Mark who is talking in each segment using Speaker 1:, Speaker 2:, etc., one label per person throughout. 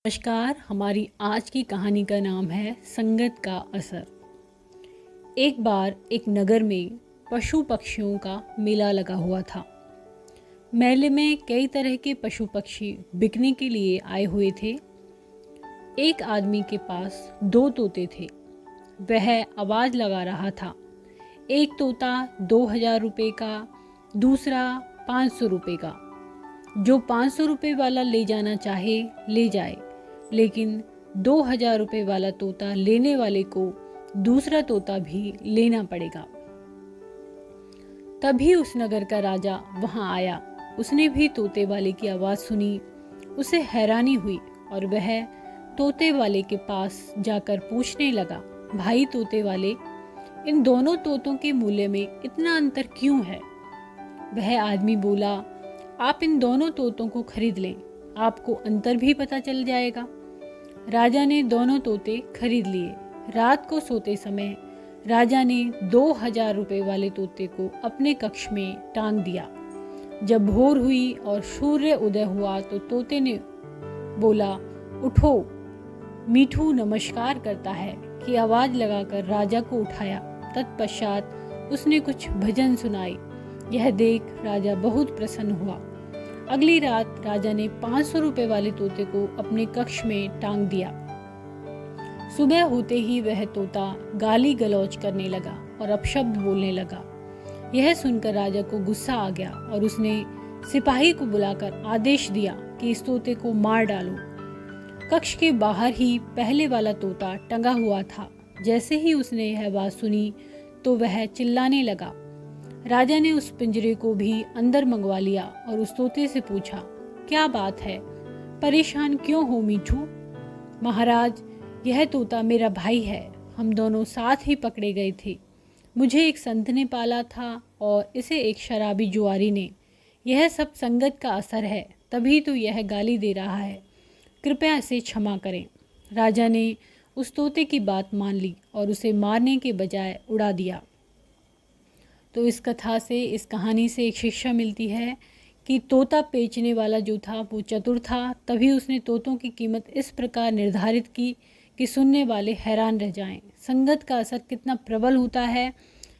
Speaker 1: नमस्कार। हमारी आज की कहानी का नाम है संगत का असर। एक बार एक नगर में पशु पक्षियों का मेला लगा हुआ था। मेले में कई तरह के पशु पक्षी बिकने के लिए आए हुए थे। एक आदमी के पास दो तोते थे। वह आवाज़ लगा रहा था। एक तोता 2000 रुपये का, दूसरा 500 रुपये का। जो 500 रुपये वाला ले जाना चाहे ले जाए, लेकिन 2000 रुपये वाला तोता लेने वाले को दूसरा तोता भी लेना पड़ेगा। तभी उस नगर का राजा वहां आया। उसने भी तोते वाले की आवाज़ सुनी। उसे हैरानी हुई और वह तोते वाले के पास जाकर पूछने लगा, भाई तोते वाले, इन दोनों तोतों के मूल्य में इतना अंतर क्यों है? वह आदमी बोला, आप इन दोनों तोतों को खरीद लें, आपको अंतर भी पता चल जाएगा। राजा ने दोनों तोते खरीद लिए। रात को सोते समय राजा ने 2000 रुपये वाले तोते को अपने कक्ष में टांग दिया। जब भोर हुई और सूर्य उदय हुआ तो तोते ने बोला, उठो, मीठू नमस्कार करता है की आवाज़ लगाकर राजा को उठाया। तत्पश्चात उसने कुछ भजन सुनाई। यह देख राजा बहुत प्रसन्न हुआ। अगली रात राजा ने 500 रुपये वाले तोते को अपने कक्ष में टांग दिया। सुबह होते ही वह तोता गाली गलौज करने लगा और अपशब्द बोलने लगा। यह सुनकर राजा को गुस्सा आ गया और उसने सिपाही को बुलाकर आदेश दिया कि इस तोते को मार डालो। कक्ष के बाहर ही पहले वाला तोता टंगा हुआ था। जैसे ही उसने यह बात सुनी तो वह चिल्लाने लगा। राजा ने उस पिंजरे को भी अंदर मंगवा लिया और उस तोते से पूछा, क्या बात है, परेशान क्यों हो मीठू? महाराज, यह तोता मेरा भाई है। हम दोनों साथ ही पकड़े गए थे। मुझे एक संत ने पाला था और इसे एक शराबी जुआरी ने। यह सब संगत का असर है, तभी तो यह गाली दे रहा है। कृपया इसे क्षमा करें। राजा ने उस तोते की बात मान ली और उसे मारने के बजाय उड़ा दिया। तो इस कथा से, इस कहानी से एक शिक्षा मिलती है कि तोता बेचने वाला जो था वो चतुर था। तभी उसने तोतों की कीमत इस प्रकार निर्धारित की कि सुनने वाले हैरान रह जाएं। संगत का असर कितना प्रबल होता है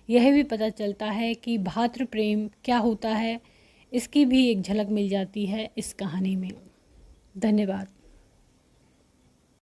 Speaker 1: यह भी पता चलता है कि भातृ प्रेम क्या होता है, इसकी भी एक झलक मिल जाती है इस कहानी में। धन्यवाद।